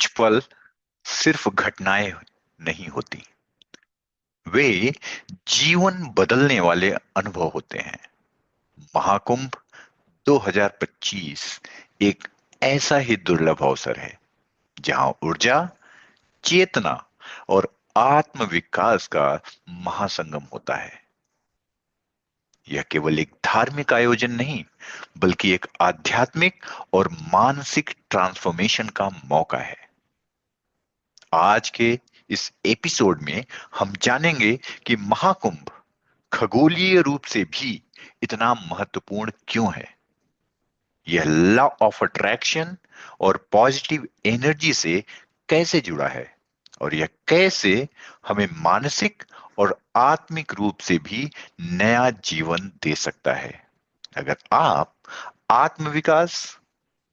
कुछ पल सिर्फ घटनाएं नहीं होती, वे जीवन बदलने वाले अनुभव होते हैं। महाकुंभ 2025 एक ऐसा ही दुर्लभ अवसर है जहां ऊर्जा, चेतना और आत्म विकास का महासंगम होता है। यह केवल एक धार्मिक आयोजन नहीं, बल्कि एक आध्यात्मिक और मानसिक ट्रांसफॉर्मेशन का मौका है। आज के इस एपिसोड में हम जानेंगे कि महाकुंभ खगोलीय रूप से भी इतना महत्वपूर्ण क्यों है। यह लॉ ऑफ अट्रैक्शन और पॉजिटिव एनर्जी से कैसे जुड़ा है, और यह कैसे हमें मानसिक और आत्मिक रूप से भी नया जीवन दे सकता है। अगर आप आत्मविकास,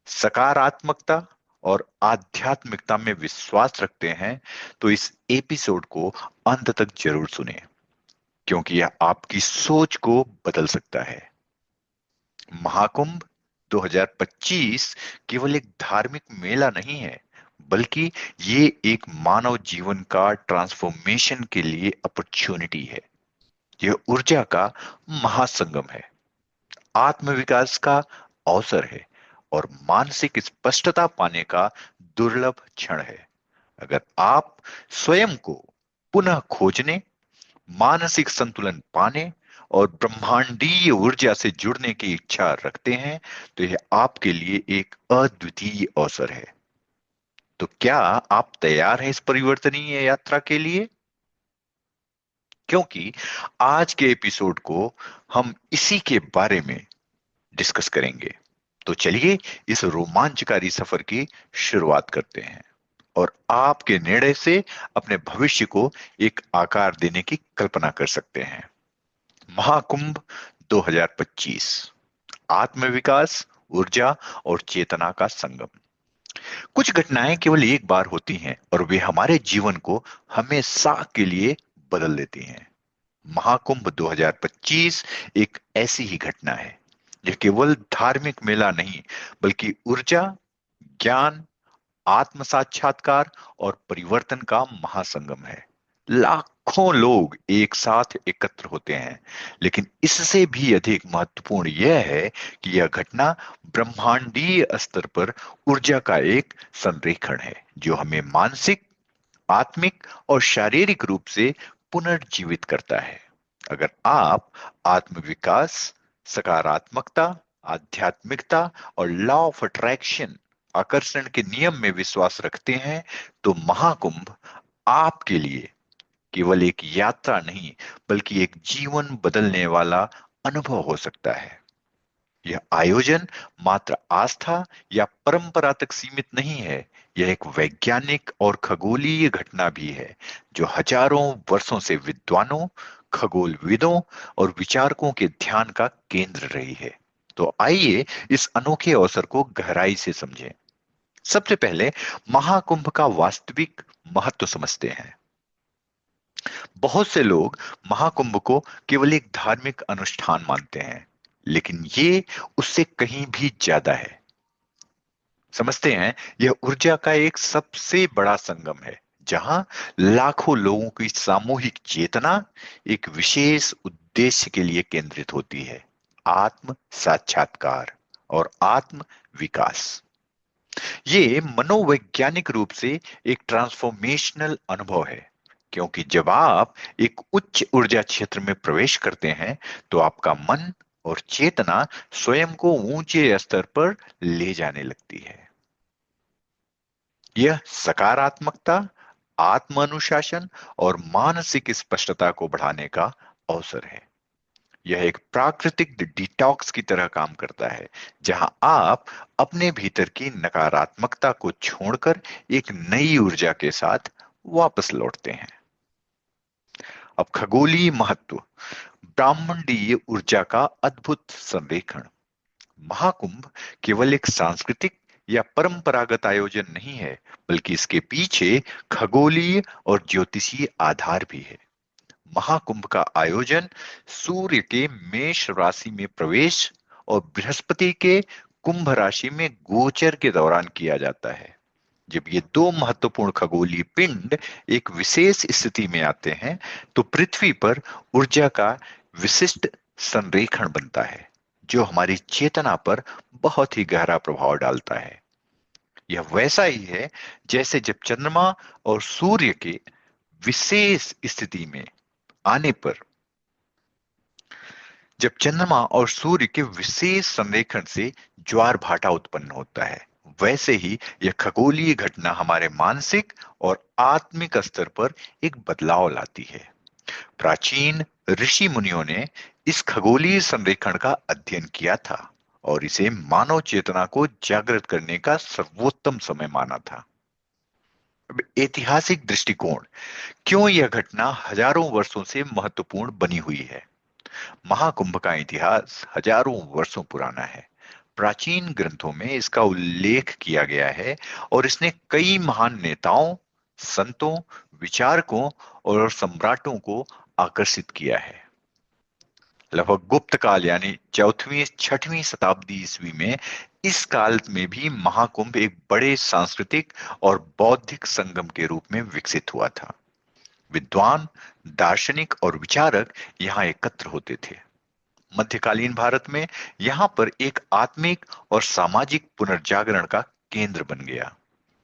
सकारात्मकता और आध्यात्मिकता में विश्वास रखते हैं, तो इस एपिसोड को अंत तक जरूर सुनें, क्योंकि यह आपकी सोच को बदल सकता है। महाकुंभ 2025 केवल एक धार्मिक मेला नहीं है, बल्कि ये एक मानव जीवन का ट्रांसफॉर्मेशन के लिए अपॉर्चुनिटी है। यह ऊर्जा का महासंगम है, आत्मविकास का अवसर है और मानसिक स्पष्टता पाने का दुर्लभ क्षण है। अगर आप स्वयं को पुनः खोजने, मानसिक संतुलन पाने और ब्रह्मांडीय ऊर्जा से जुड़ने की इच्छा रखते हैं, तो यह आपके लिए एक अद्वितीय अवसर है। तो क्या आप तैयार हैं इस परिवर्तनीय यात्रा के लिए? क्योंकि आज के एपिसोड को हम इसी के बारे में डिस्कस करेंगे। तो चलिए इस रोमांचकारी सफर की शुरुआत करते हैं और आपके निर्णय से अपने भविष्य को एक आकार देने की कल्पना कर सकते हैं। महाकुंभ 2025 आत्मविकास, ऊर्जा और चेतना का संगम। कुछ घटनाएं केवल एक बार होती हैं और वे हमारे जीवन को हमेशा के लिए बदल देती हैं। महाकुंभ 2025 एक ऐसी ही घटना है। यह केवल धार्मिक मेला नहीं, बल्कि ऊर्जा, ज्ञान, आत्म साक्षात्कार और परिवर्तन का महासंगम है। लाखों लोग एक साथ एकत्र होते हैं, लेकिन इससे भी अधिक महत्वपूर्ण यह है कि यह घटना ब्रह्मांडीय स्तर पर ऊर्जा का एक संरेखण है, जो हमें मानसिक, आत्मिक और शारीरिक रूप से पुनर्जीवित करता है। अगर आप आत्मविकास, सकारात्मकता, आध्यात्मिकता और लॉ ऑफ अट्रैक्शन, आकर्षण के नियम में विश्वास रखते हैं, तो महाकुंभ आपके लिए केवल एक यात्रा नहीं, बल्कि एक जीवन बदलने वाला अनुभव हो सकता है। यह आयोजन मात्र आस्था या परंपरा तक सीमित नहीं है। यह एक वैज्ञानिक और खगोलीय घटना भी है, जो हजारों वर्षों से विद्वानों, खगोलविदों और विचारकों के ध्यान का केंद्र रही है। तो आइए इस अनोखे अवसर को गहराई से समझें। सबसे पहले महाकुंभ का वास्तविक महत्व समझते हैं। बहुत से लोग महाकुंभ को केवल एक धार्मिक अनुष्ठान मानते हैं, लेकिन ये उससे कहीं भी ज्यादा है। समझते हैं, यह ऊर्जा का एक सबसे बड़ा संगम है, जहां लाखों लोगों की सामूहिक चेतना एक विशेष उद्देश्य के लिए केंद्रित होती है: आत्म साक्षात्कार और आत्म विकास। ये मनोवैज्ञानिक रूप से एक ट्रांसफॉर्मेशनल अनुभव है, क्योंकि जब आप एक उच्च ऊर्जा क्षेत्र में प्रवेश करते हैं, तो आपका मन और चेतना स्वयं को ऊंचे स्तर पर ले जाने लगती है। यह सकारात्मकता, आत्म अनुशासन और मानसिक स्पष्टता को बढ़ाने का अवसर है। यह एक प्राकृतिक डिटॉक्स की तरह काम करता है, जहां आप अपने भीतर की नकारात्मकता को छोड़कर एक नई ऊर्जा के साथ वापस लौटते हैं। अब खगोलीय महत्व, ब्रह्मांडीय ऊर्जा का अद्भुत संरेखण। महाकुंभ केवल एक सांस्कृतिक या परंपरागत आयोजन नहीं है, बल्कि इसके पीछे खगोलीय और ज्योतिषीय आधार भी है। महाकुंभ का आयोजन सूर्य के मेष राशि में प्रवेश और बृहस्पति के कुंभ राशि में गोचर के दौरान किया जाता है। जब ये दो महत्वपूर्ण खगोलीय पिंड एक विशेष स्थिति में आते हैं तो पृथ्वी पर ऊर्जा का विशिष्ट संरेखण बनता है जो हमारी चेतना पर बहुत ही गहरा प्रभाव डालता है। यह वैसा ही है जैसे जब चंद्रमा और सूर्य के विशेष स्थिति में आने पर जब चंद्रमा और सूर्य के विशेष संरेखण से ज्वार भाटा उत्पन्न होता है, वैसे ही यह खगोलीय घटना हमारे मानसिक और आत्मिक स्तर पर एक बदलाव लाती है। प्राचीन ऋषि मुनियों ने इस खगोलीय संरेखण का अध्ययन किया था और इसे मानव चेतना को जागृत करने का सर्वोत्तम समय माना था। अब ऐतिहासिक दृष्टिकोण, क्यों यह घटना हजारों वर्षों से महत्वपूर्ण बनी हुई है? महाकुंभ का इतिहास हजारों वर्षों पुराना है। प्राचीन ग्रंथों में इसका उल्लेख किया गया है और इसने कई महान नेताओं, संतों, विचारकों और सम्राटों को आकर्षित किया है। लगभग गुप्त काल यानी 4वीं 6वीं शताब्दी ईस्वी में इस काल में भी महाकुंभ एक बड़े सांस्कृतिक और बौद्धिक संगम के रूप में विकसित हुआ था। विद्वान, दार्शनिक और विचारक यहाँ एकत्र होते थे। मध्यकालीन भारत में यहाँ पर एक आत्मिक और सामाजिक पुनर्जागरण का केंद्र बन गया,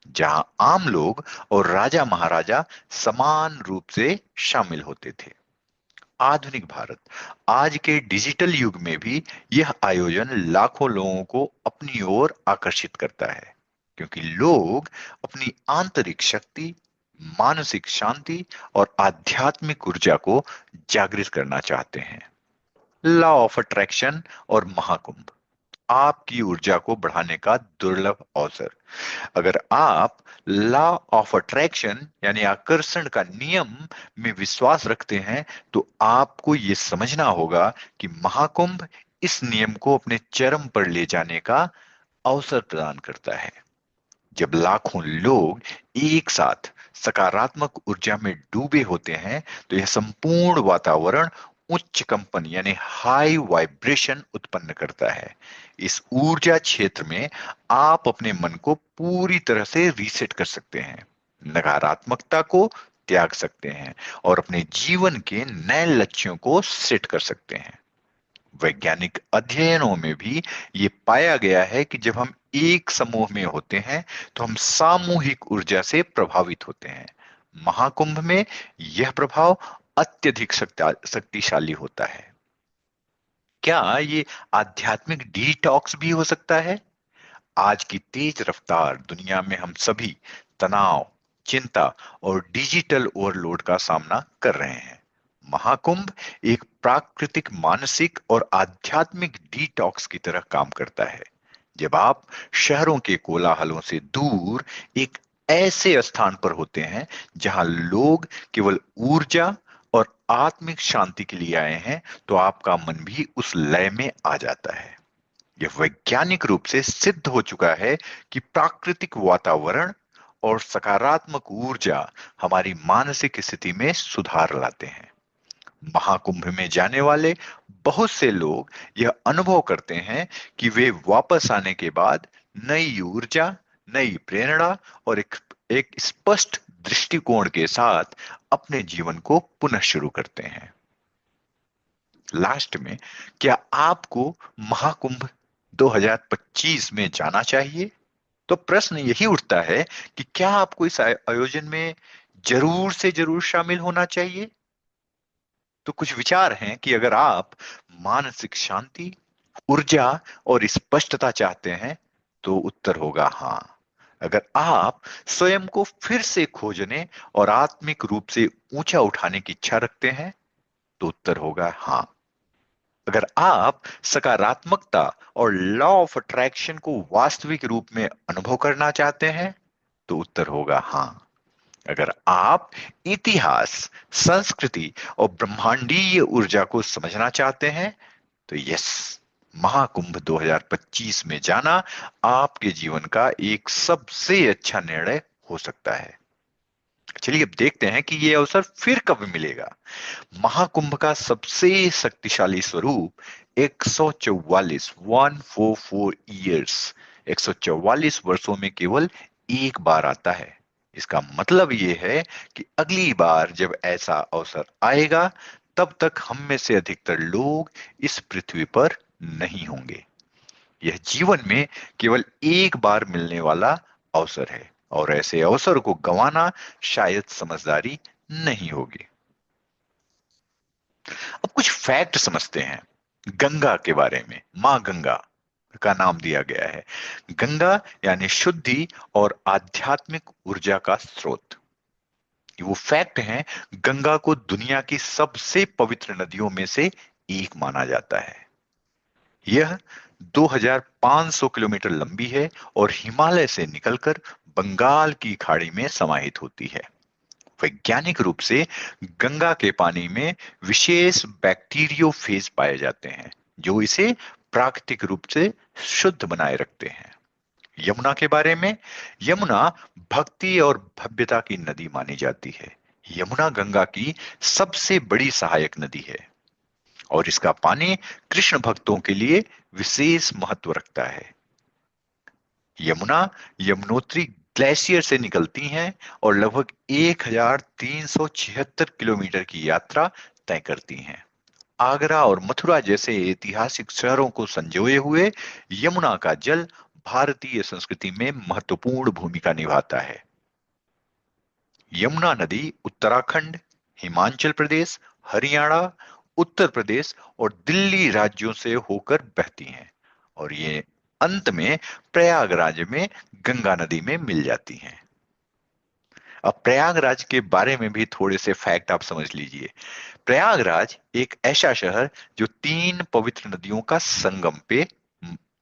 जहां आम लोग और राजा महाराजा समान रूप से शामिल होते थे। आधुनिक भारत, आज के डिजिटल युग में भी यह आयोजन लाखों लोगों को अपनी ओर आकर्षित करता है, क्योंकि लोग अपनी आंतरिक शक्ति, मानसिक शांति और आध्यात्मिक ऊर्जा को जागृत करना चाहते हैं। लॉ ऑफ अट्रैक्शन और महाकुंभ, आपकी ऊर्जा को बढ़ाने का दुर्लभ अवसर। अगर आप लॉ ऑफ अट्रैक्शन यानी आकर्षण का नियम में विश्वास रखते हैं तो आपको यह समझना होगा कि महाकुंभ इस नियम को अपने चरम पर ले जाने का अवसर प्रदान करता है। जब लाखों लोग एक साथ सकारात्मक ऊर्जा में डूबे होते हैं तो यह संपूर्ण वातावरण उच्च कंपन यानी हाई वाइब्रेशन उत्पन्न करता है। इस ऊर्जा क्षेत्र में आप अपने मन को पूरी तरह से रीसेट कर सकते हैं, नकारात्मकता को त्याग सकते हैं और अपने जीवन के नए लक्ष्यों को सेट कर सकते हैं। वैज्ञानिक अध्ययनों में भी ये पाया गया है कि जब हम एक समूह में होते हैं तो हम सामूहिक ऊर्जा से प्रभावित होते हैं। महाकुंभ में यह प्रभाव अत्यधिक शक्तिशाली होता है। क्या ये आध्यात्मिक डिटॉक्स भी हो सकता है? आज की तेज रफ्तार दुनिया में हम सभी तनाव, चिंता और डिजिटल ओवरलोड का सामना कर रहे हैं। महाकुंभ एक प्राकृतिक मानसिक और आध्यात्मिक डिटॉक्स की तरह काम करता है। जब आप शहरों के कोलाहलों से दूर एक ऐसे स्थान पर होते हैं जहां लोग केवल ऊर्जा और आत्मिक शांति के लिए आए हैं तो आपका मन भी उस लय में आ जाता है। यह वैज्ञानिक रूप से सिद्ध हो चुका है कि प्राकृतिक वातावरण और सकारात्मक ऊर्जा हमारी मानसिक स्थिति में सुधार लाते हैं। महाकुंभ में जाने वाले बहुत से लोग यह अनुभव करते हैं कि वे वापस आने के बाद नई ऊर्जा, नई प्रेरणा और एक स्पष्ट दृष्टिकोण के साथ अपने जीवन को पुनः शुरू करते हैं। लास्ट में, क्या आपको महाकुंभ 2025 में जाना चाहिए? तो प्रश्न यही उठता है कि क्या आपको इस आयोजन में जरूर से जरूर शामिल होना चाहिए? तो कुछ विचार हैं कि अगर आप मानसिक शांति, ऊर्जा और स्पष्टता चाहते हैं तो उत्तर होगा हाँ। अगर आप स्वयं को फिर से खोजने और आत्मिक रूप से ऊंचा उठाने की इच्छा रखते हैं तो उत्तर होगा हाँ। अगर आप सकारात्मकता और लॉ ऑफ अट्रैक्शन को वास्तविक रूप में अनुभव करना चाहते हैं तो उत्तर होगा हाँ। अगर आप इतिहास, संस्कृति और ब्रह्मांडीय ऊर्जा को समझना चाहते हैं तो यस, महाकुंभ 2025 में जाना आपके जीवन का एक सबसे अच्छा निर्णय हो सकता है। चलिए अब देखते हैं कि यह अवसर फिर कब मिलेगा। महाकुंभ का सबसे शक्तिशाली स्वरूप 144 ईयर्स 144 वर्षों में केवल एक बार आता है। इसका मतलब ये है कि अगली बार जब ऐसा अवसर आएगा, तब तक हम में से अधिकतर लोग इस पृथ्वी पर नहीं होंगे। यह जीवन में केवल एक बार मिलने वाला अवसर है, और ऐसे अवसर को गंवाना शायद समझदारी नहीं होगी। अब कुछ फैक्ट समझते हैं गंगा के बारे में। मां गंगा का नाम दिया गया है। गंगा यानी शुद्धि और आध्यात्मिक ऊर्जा का स्रोत। वो फैक्ट है, गंगा को दुनिया की सबसे पवित्र नदियों में से एक माना जाता है। यह 2500 किलोमीटर लंबी है और हिमालय से निकलकर बंगाल की खाड़ी में समाहित होती है। वैज्ञानिक रूप से गंगा के पानी में विशेष बैक्टीरियोफेज पाए जाते हैं, जो इसे प्राकृतिक रूप से शुद्ध बनाए रखते हैं। यमुना के बारे में, यमुना भक्ति और भव्यता की नदी मानी जाती है। यमुना गंगा की सबसे बड़ी सहायक नदी है और इसका पानी कृष्ण भक्तों के लिए विशेष महत्व रखता है। यमुना यमुनोत्री ग्लेशियर से निकलती हैं और लगभग 1376 किलोमीटर की यात्रा तय करती हैं। आगरा और मथुरा जैसे ऐतिहासिक शहरों को संजोए हुए यमुना का जल भारतीय संस्कृति में महत्वपूर्ण भूमिका निभाता है। यमुना नदी उत्तराखंड, हिमाचल प्रदेश, हरियाणा, उत्तर प्रदेश और दिल्ली राज्यों से होकर बहती हैं और ये अंत में प्रयागराज में गंगा नदी में मिल जाती हैं। अब प्रयागराज के बारे में भी थोड़े से फैक्ट आप समझ लीजिए। प्रयागराज एक ऐसा शहर जो 3 पवित्र नदियों का संगम पे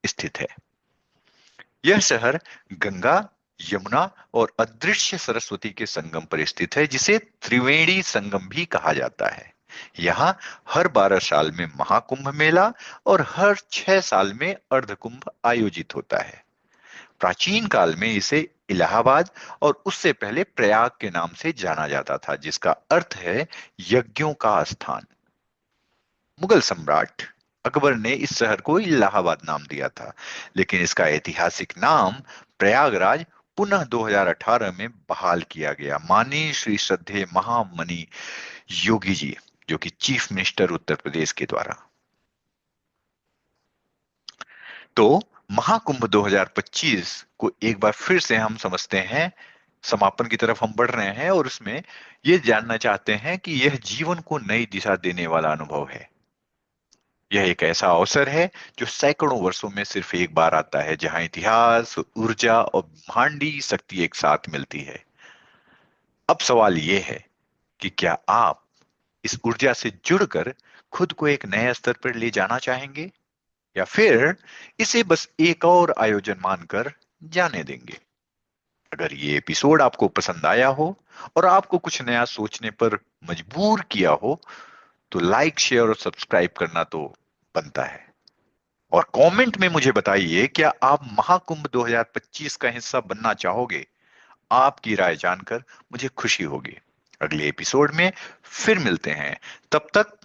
स्थित है। यह शहर गंगा, यमुना और अदृश्य सरस्वती के संगम पर स्थित है, जिसे त्रिवेणी संगम भी कहा जाता है। यहाँ हर 12 साल में महाकुंभ मेला और हर 6 साल में अर्धकुंभ आयोजित होता है। प्राचीन काल में इसे इलाहाबाद और उससे पहले प्रयाग के नाम से जाना जाता था, जिसका अर्थ है यज्ञों का स्थान। मुगल सम्राट अकबर ने इस शहर को इलाहाबाद नाम दिया था, लेकिन इसका ऐतिहासिक नाम प्रयागराज पुनः 2018 में बहाल किया गया, माननीय श्री श्रद्धेय महामनी योगी जी, जो कि चीफ मिनिस्टर उत्तर प्रदेश के द्वारा। तो महाकुंभ 2025 को एक बार फिर से हम समझते हैं, समापन की तरफ हम बढ़ रहे हैं और उसमें ये जानना चाहते हैं कि यह जीवन को नई दिशा देने वाला अनुभव है। यह एक ऐसा अवसर है जो सैकड़ों वर्षों में सिर्फ एक बार आता है, जहां इतिहास, ऊर्जा और ब्रह्मांडी शक्ति एक साथ मिलती है। अब सवाल यह है कि क्या आप इस ऊर्जा से जुड़कर खुद को एक नए स्तर पर ले जाना चाहेंगे, या फिर इसे बस एक और आयोजन मानकर जाने देंगे। अगर ये एपिसोड आपको पसंद आया हो और आपको कुछ नया सोचने पर मजबूर किया हो, तो लाइक, शेयर और सब्सक्राइब करना तो बनता है। और कमेंट में मुझे बताइए, क्या आप महाकुंभ 2025 का हिस्सा बनना चाहोगे? आपकी राय जानकर मुझे खुशी होगी। अगले एपिसोड में फिर मिलते हैं। तब तक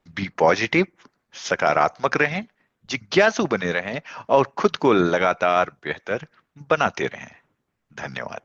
बी पॉजिटिव, सकारात्मक रहें, जिज्ञासु बने रहें और खुद को लगातार बेहतर बनाते रहें। धन्यवाद।